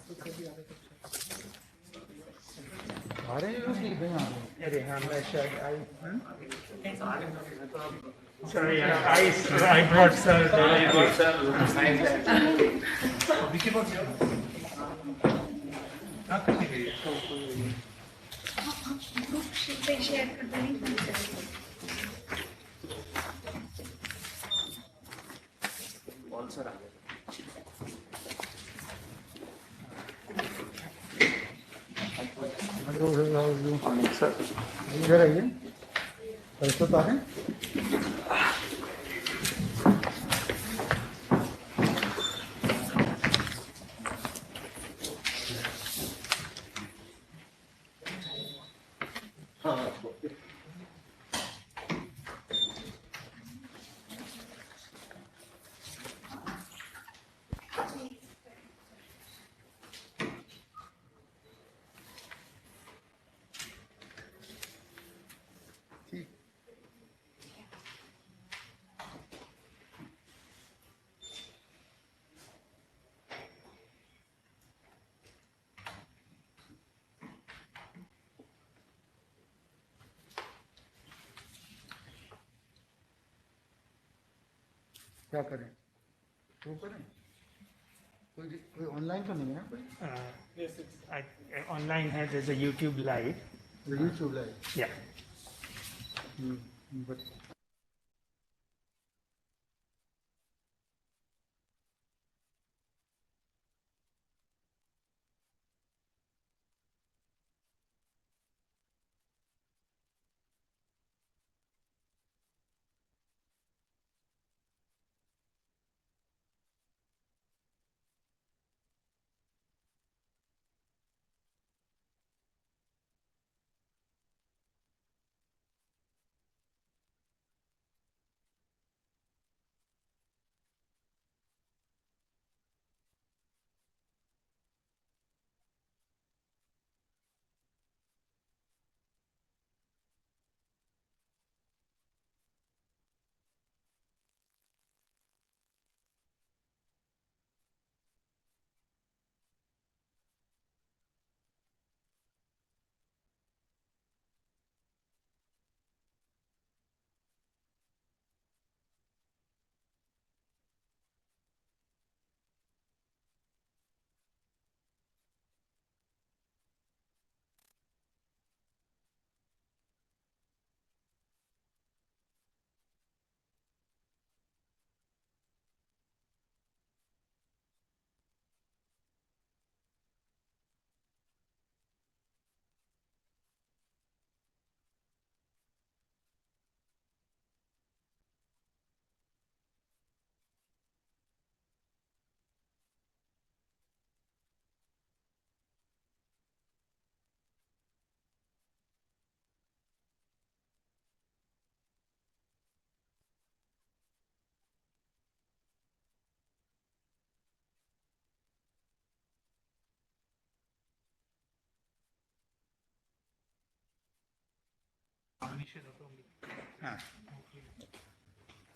आ रहे हैं लोग लिख दें आ रहे हैं। अरे हाँ मैं शायद आई Sorry, I brought sir. Share कर देंगे। इधर आइए, पैसे तो आ रहे हैं। क्या करें, शुरू करें? कोई ऑनलाइन तो नहीं है ना कोई? Yes, online has there's a YouTube live. YouTube live. Yeah. But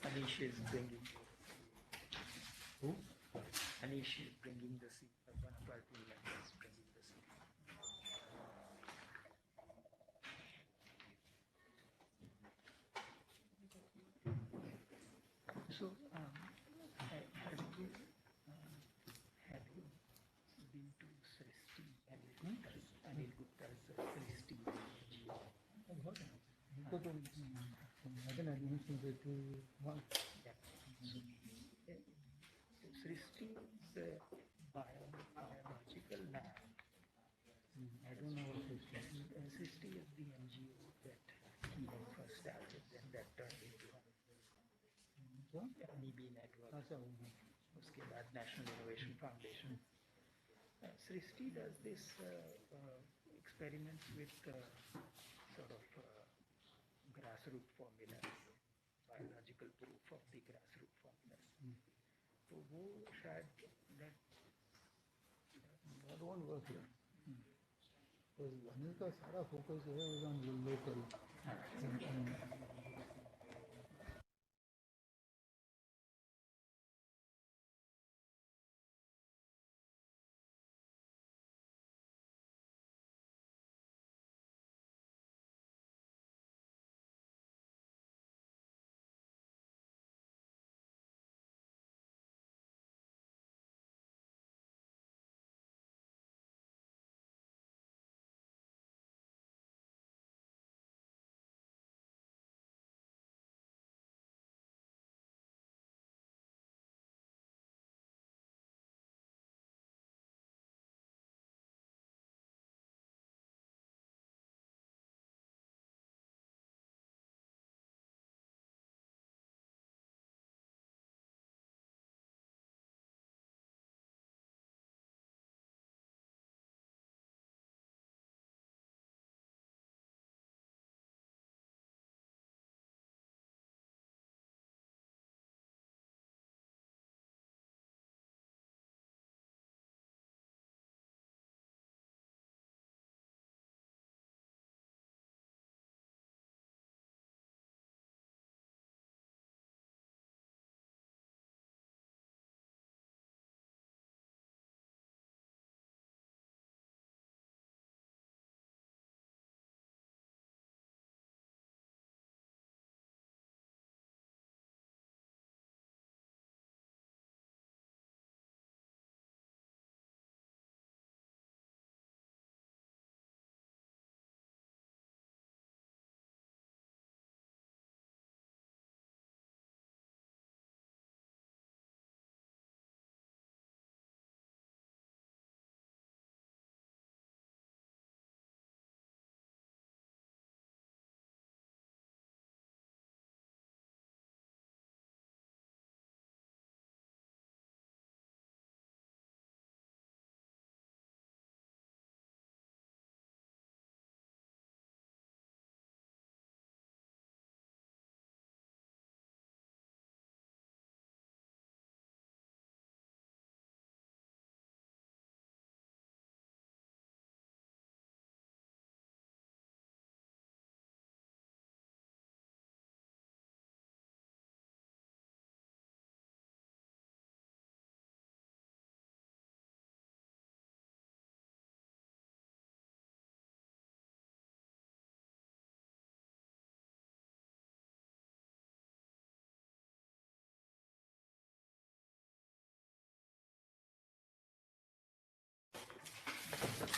Anish is bringing. Who? Anish is bringing the seat. One of our team members is bringing the seat. So, have you been to Srishti? Anil Gupta's Srishti NGO? इनको तो Madan admission दे टू Srishti is a biological lab. I don't know what is Srishti is the NGO that he had first started and that turned into NEB network. अच्छा उसके बाद National Innovation Foundation. Srishti does this experiments with sort of grassroots formulas, biological proof of the grassroots formulas. तो वो शायद that won't work here. Anil का सारा focus है on local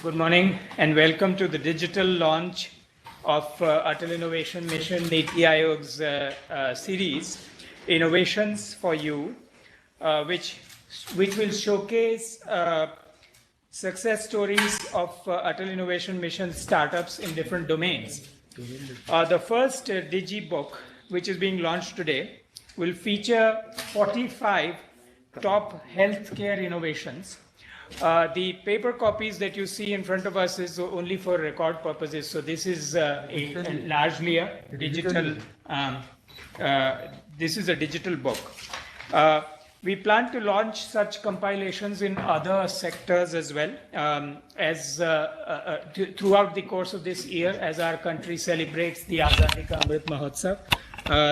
Good morning and welcome to the digital launch of Atal Innovation Mission Niti Aayog's series, Innovations for You, which will showcase success stories of Atal Innovation Mission startups in different domains. The first Digi-Book, which is being launched today, will feature 45 top healthcare innovations. The paper copies that you see in front of us is only for record purposes. So this is largely a digital. This is a digital book. We plan to launch such compilations in other sectors as well throughout the course of this year, as our country celebrates the Azadi Ka Amrit Mahotsav,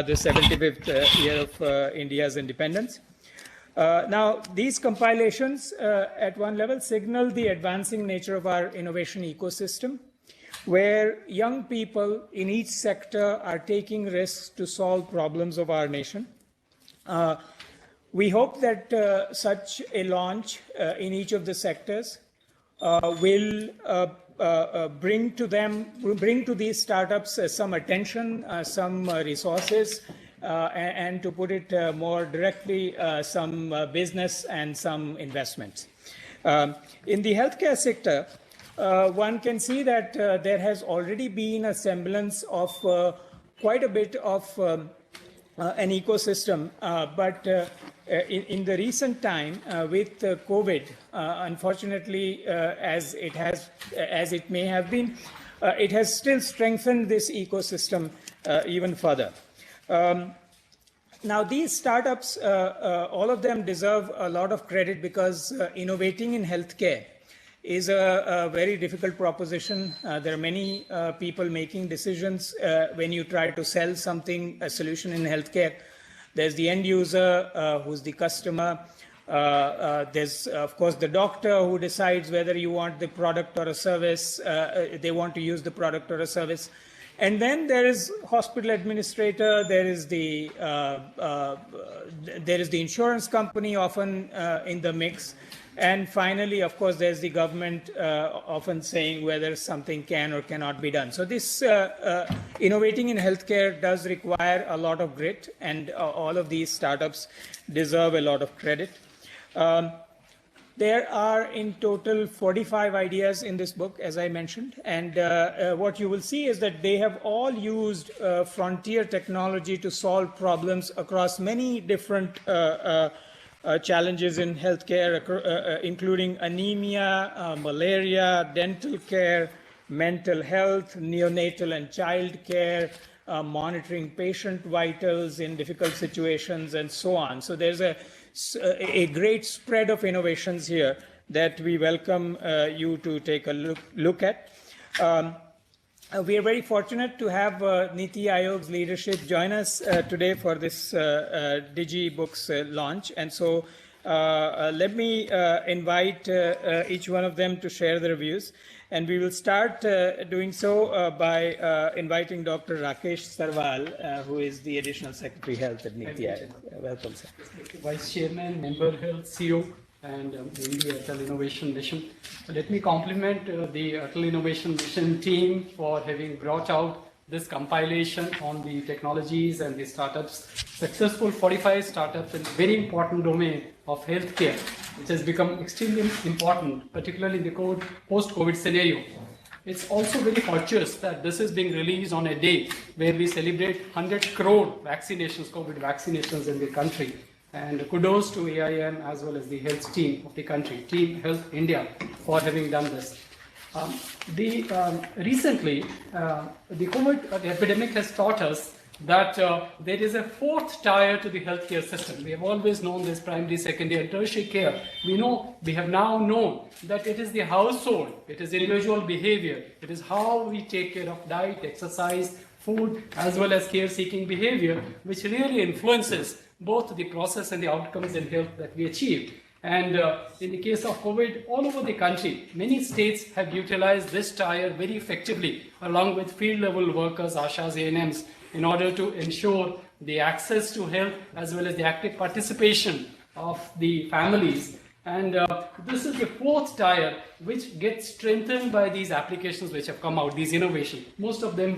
the 75th year of India's independence. Now, these compilations at one level signal the advancing nature of our innovation ecosystem, where young people in each sector are taking risks to solve problems of our nation. We hope that such a launch in each of the sectors will bring to these startups some attention, some resources, and to put it more directly, some business and some investments. In the healthcare sector, one can see that there has already been a semblance of quite a bit of an ecosystem, but in the recent time with COVID, unfortunately, as it may have been, it has still strengthened this ecosystem even further. Now, these startups, all of them deserve a lot of credit because innovating in healthcare is a very difficult proposition. There are many people making decisions when you try to sell something, a solution in healthcare. There's the end user who's the customer. There's, of course, the doctor who decides whether you want the product or a service, they want to use the product or a service. And then there is hospital administrator, there is the insurance company often in the mix. And finally, of course, there's the government often saying whether something can or cannot be done. So this innovating in healthcare does require a lot of grit, and all of these startups deserve a lot of credit. There are in total 45 ideas in this book, as I mentioned, and what you will see is that they have all used frontier technology to solve problems across many different challenges in healthcare, including anemia, malaria, dental care, mental health, neonatal and child care, monitoring patient vitals in difficult situations, and so on. So there's a great spread of innovations here that we welcome you to take a look at. We are very fortunate to have Niti Aayog's leadership join us today for this Digi-Books launch. And so let me invite each one of them to share their views. And we will start doing so by inviting Dr. Rakesh Sarwal, who is the Additional Secretary Health at Niti Aayog. Welcome, sir. Vice Chairman, Member Health, CEO, and the Atal Innovation Mission. Let me compliment the Atal Innovation Mission team for having brought out this compilation on the technologies and the startups. Successful 45 startups in a very important domain of healthcare, which has become extremely important, particularly in the post-COVID scenario. It's also very fortuitous that this is being released on a day where we celebrate 100 crore vaccinations, COVID vaccinations in the country. And kudos to AIM as well as the health team of the country, Team Health India, for having done this. Recently, the COVID epidemic has taught us that there is a fourth tier to the healthcare system. We have always known this primary, secondary, and tertiary care. We have now known that it is the household, it is individual behavior, it is how we take care of diet, exercise, food, as well as care-seeking behavior, which really influences both the process and the outcomes in health that we achieve. And in the case of COVID, all over the country, many states have utilized this tier very effectively, along with field-level workers, ASHAs, ANMs, in order to ensure the access to health as well as the active participation of the families And this is the fourth tier, which gets strengthened by these applications which have come out, these innovations. Most of them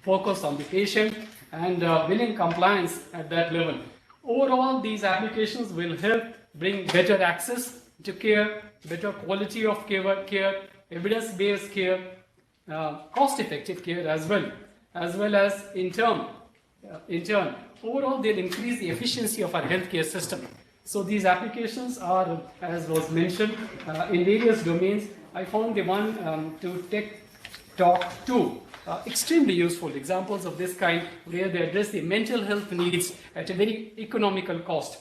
focus on the patient and willing compliance at that level. Overall, these applications will help bring better access to care, better quality of care, evidence-based care, cost-effective care as well as in turn, overall they'll increase the efficiency of our healthcare system. So these applications are, as was mentioned, in various domains. I found the one to Tech Talk 2 extremely useful. Examples of this kind where they address the mental health needs at a very economical cost.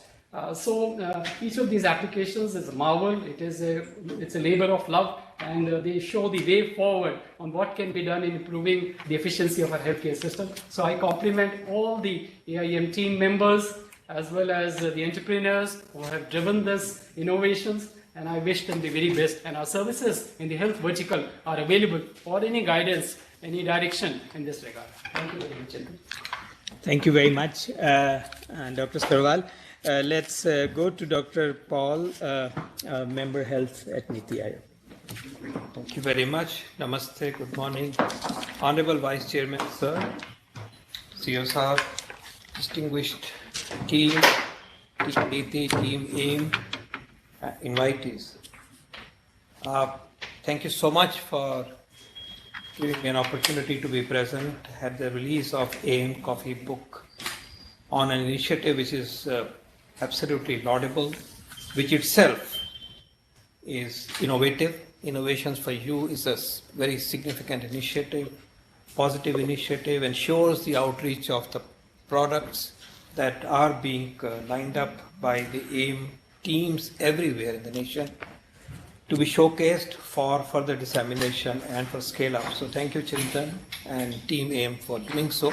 Each of these applications is a marvel. It's a labor of love, and they show the way forward on what can be done in improving the efficiency of our healthcare system. So I compliment all the AIM team members as well as the entrepreneurs who have driven these innovations, and I wish them the very best. And our services in the health vertical are available for any guidance, any direction in this regard. Thank you very much. Thank you very much, Dr. Sarwal. Let's go to Dr. Paul, Member Health at Niti Aayog. Thank you very much. Namaste, good morning. Honorable Vice Chairman, sir, CEO Sahab, distinguished team, Team Niti, Team AIM, invitees. Thank you so much for giving me an opportunity to be present at the release of AIM Coffee Book on an initiative which is absolutely laudable, which itself is innovative. Innovations for You is a very significant initiative, positive initiative, ensures the outreach of the products that are being lined up by the AIM teams everywhere in the nation to be showcased for further dissemination and for scale up. So thank you, Chintan and Team AIM, for doing so.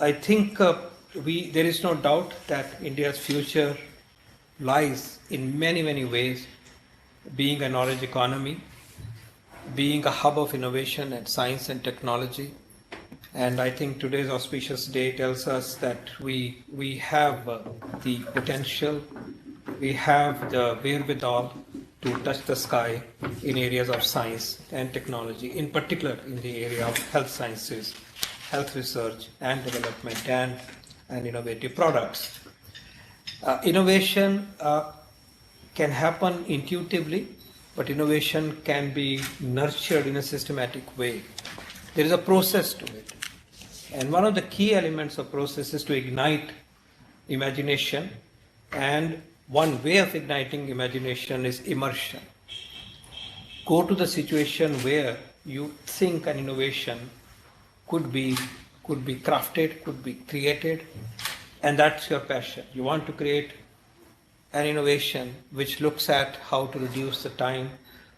I think there is no doubt that India's future lies in many, many ways, being a knowledge economy, being a hub of innovation and science and technology. And I think today's auspicious day tells us that we have the potential, we have the wherewithal to touch the sky in areas of science and technology, in particular in the area of health sciences, health research and development, and innovative products. Innovation can happen intuitively, but innovation can be nurtured in a systematic way. There is a process to it. And one of the key elements of process is to ignite imagination, and one way of igniting imagination is immersion. Go to the situation where you think an innovation could be crafted, could be created, and that's your passion. You want to create an innovation which looks at how to reduce the time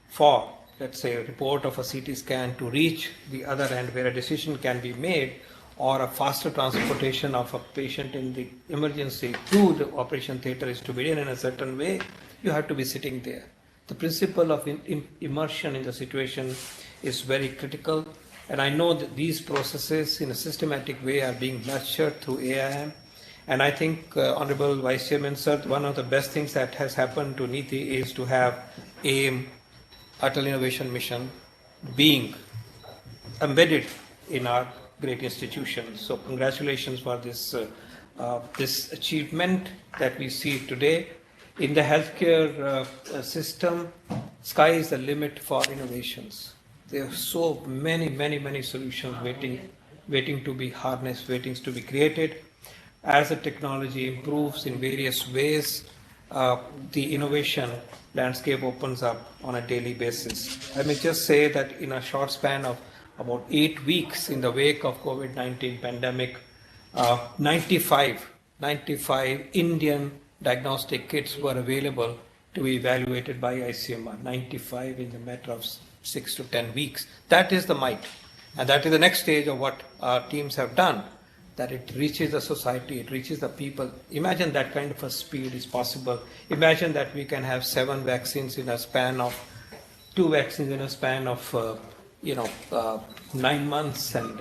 for, let's say, a report of a CT scan to reach the other end where a decision can be made, or a faster transportation of a patient in the emergency to the operation theater is to be done in a certain way. You have to be sitting there. The principle of immersion in the situation is very critical, and I know that these processes in a systematic way are being nurtured through AIM. And I think, Honorable Vice Chairman, sir, one of the best things that has happened to NITI is to have AIM, Atal Innovation Mission, being embedded in our great institutions. So congratulations for this achievement that we see today. In the healthcare system, sky is the limit for innovations. There are so many solutions waiting to be harnessed, waiting to be created. As the technology improves in various ways, the innovation landscape opens up on a daily basis. Let me just say that in a short span of about 8 weeks in the wake of COVID-19 pandemic, 95 Indian diagnostic kits were available to be evaluated by ICMR. 95 in the matter of 6 to 10 weeks. That is the might. And that is the next stage of what our teams have done, that it reaches the society, it reaches the people. Imagine that kind of a speed is possible. Imagine that we can have 7 vaccines in a span of, 2 vaccines in a span of 9 months, and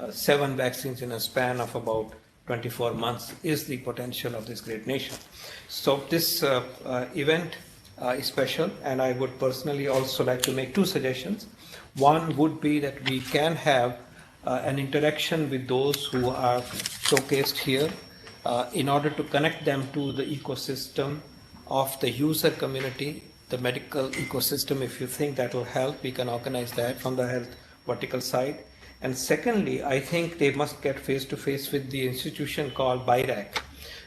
7 vaccines in a span of about 24 months is the potential of this great nation. So this event is special, and I would personally also like to make two suggestions. One would be that we can have an interaction with those who are showcased here in order to connect them to the ecosystem of the user community, the medical ecosystem. If you think that will help, we can organize that from the health vertical side. And secondly, I think they must get face-to-face with the institution called BIRAC,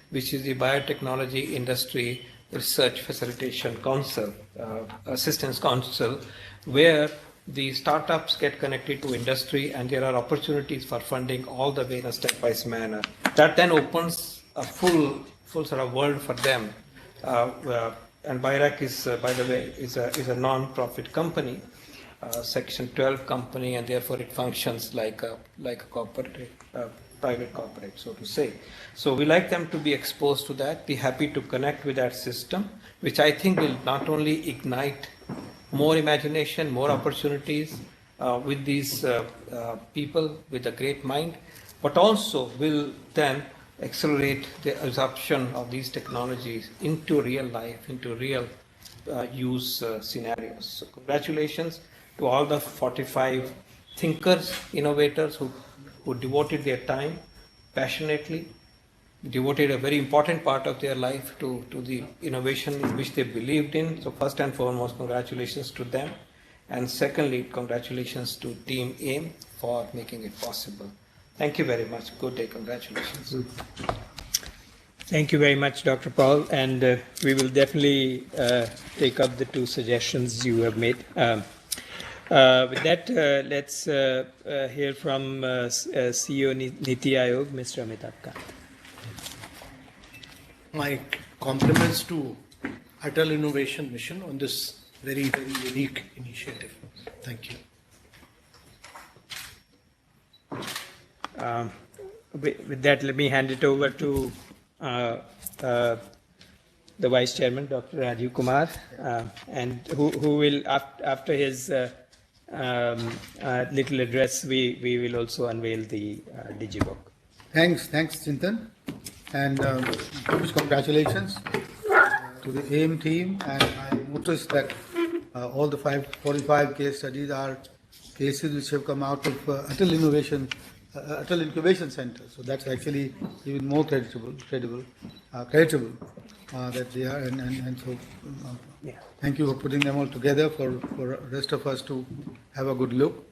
which is the Biotechnology Industry Research Facilitation Council, Assistance Council, where the startups get connected to industry and there are opportunities for funding all the way in a stepwise manner. That then opens a full sort of world for them. And BIRAC is, by the way, is a non-profit company. Section 12 company, and therefore it functions like a corporate, private corporate, so to say. So we like them to be exposed to that, be happy to connect with that system, which I think will not only ignite more imagination, more opportunities with these people with a great mind, but also will then accelerate the absorption of these technologies into real life, into real use scenarios. So congratulations to all the 45 thinkers, innovators who devoted their time passionately, devoted a very important part of their life to the innovation in which they believed in. So first and foremost, congratulations to them. And secondly, congratulations to Team AIM for making it possible. Thank you very much. Good day. Congratulations. Thank you very much, Dr. Paul. And we will definitely take up the two suggestions you have made. With that, let's hear from CEO Niti Aayog, Mr. Amitabh Kant. My compliments to Atal Innovation Mission on this very, very unique initiative. Thank you. With that, let me hand it over to the Vice Chairman, Dr. Rajiv Kumar, and who will, after his little address, we will also unveil the Digi-Book. Thanks, Chintan, and congratulations to the AIM team. And I noticed that all the 45 case studies are cases which have come out of Atal Incubation Center. So that's actually even more creditable that they are, and so thank you for putting them all together for rest of us to have a good look.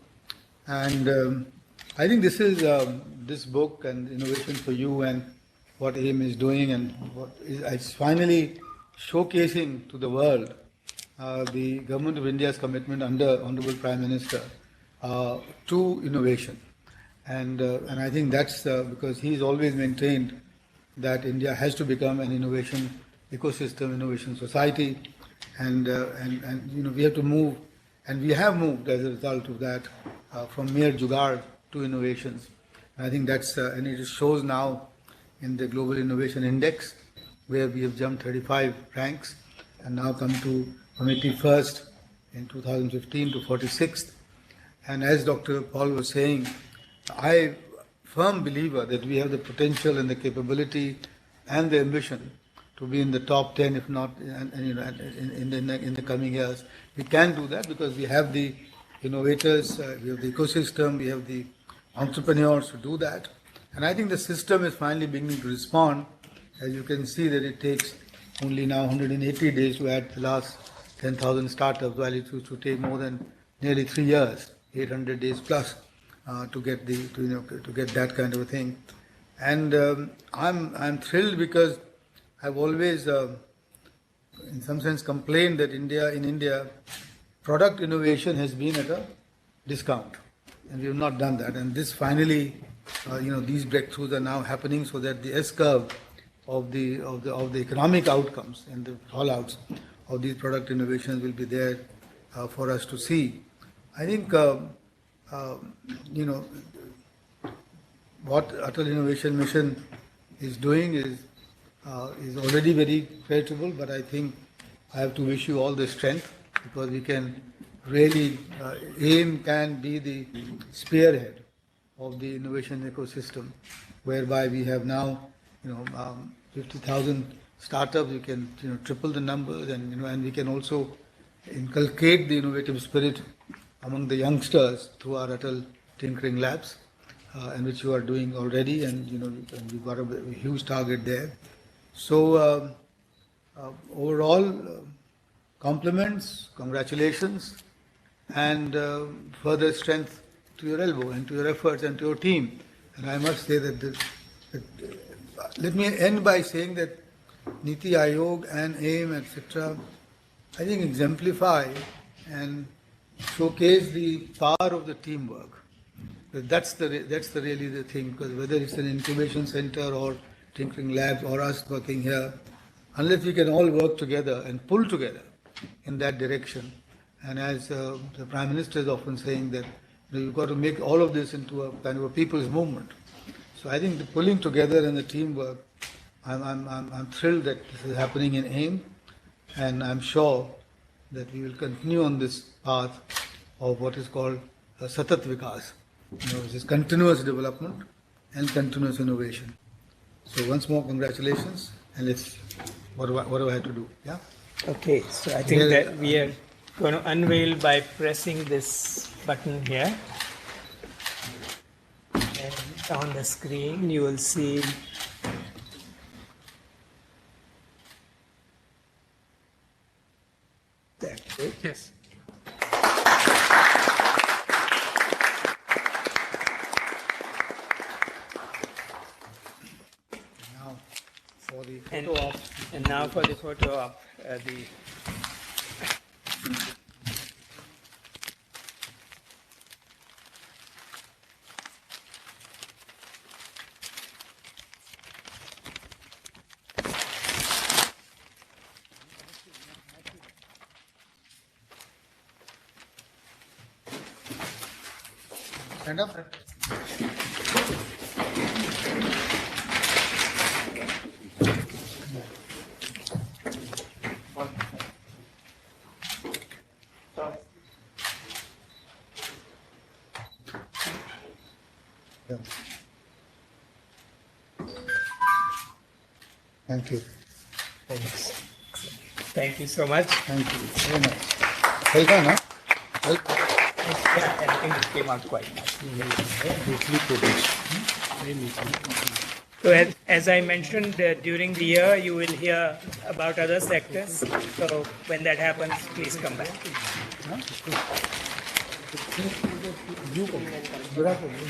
And I think this is this book and Innovation for You and what AIM is doing and what is it's finally showcasing to the world the Government of India's commitment under Honorable Prime Minister to innovation. And I think that's because he's always maintained that India has to become an innovation ecosystem, innovation society, and we have to move, and we have moved as a result of that from mere jugaad to innovations. And I think that's and it shows now in the Global Innovation Index, where we have jumped 35 ranks and now come to from 81st in 2015 to 46th. And as Dr. Paul was saying, I firm believer that we have the potential and the capability and the ambition to be in the top 10, if not in the coming years. We can do that because we have the innovators, we have the ecosystem, we have the entrepreneurs to do that. And I think the system is finally beginning to respond. As you can see that it takes only now 180 days to add the last 10,000 startups, while it used to take more than nearly 3 years, 800 days plus, to get that kind of a thing. And I'm thrilled because I've always, in some sense, complained that in India, product innovation has been at a discount, and we have not done that. And this finally, these breakthroughs are now happening, so that the S curve of the economic outcomes and the fallouts of these product innovations will be there for us to see. I think what Atal Innovation Mission is doing is already very creditable, but I think I have to wish you all the strength, because we can really, AIM can be the spearhead of the innovation ecosystem, whereby we have now, 50,000 startups. We can, triple the numbers, and we can also inculcate the innovative spirit among the youngsters through our Atal Tinkering Labs, and which you are doing already, and we've got a huge target there. So overall, compliments, congratulations, and further strength to your elbow and to your efforts and to your team. And I must say that let me end by saying that Niti Aayog and AIM, etc., I think exemplify and showcase the power of the teamwork. That's really the thing, because whether it's an incubation center or tinkering labs or us working here, unless we can all work together and pull together in that direction, and as the Prime Minister is often saying that you've got to make all of this into a kind of a people's movement. So I think the pulling together and the teamwork, I'm thrilled that this is happening in AIM, and I'm sure that we will continue on this path of what is called Satat Vikas, which is continuous development and continuous innovation. So once more, congratulations, and what do I have to do? Yeah. Okay, so I think that we are going to unveil by pressing this button here. And on the screen, you will see that. Yes. Now for the And, photo op. and now for the photo op, the Stand up. Yeah. Thank you. thanks. Thank you so much. Thank you. Very nice. Well done, huh? Well done. Yeah, I think it came out quite nice. So as I mentioned, during the year, you will hear about other sectors. So when that happens, please come back. Good afternoon.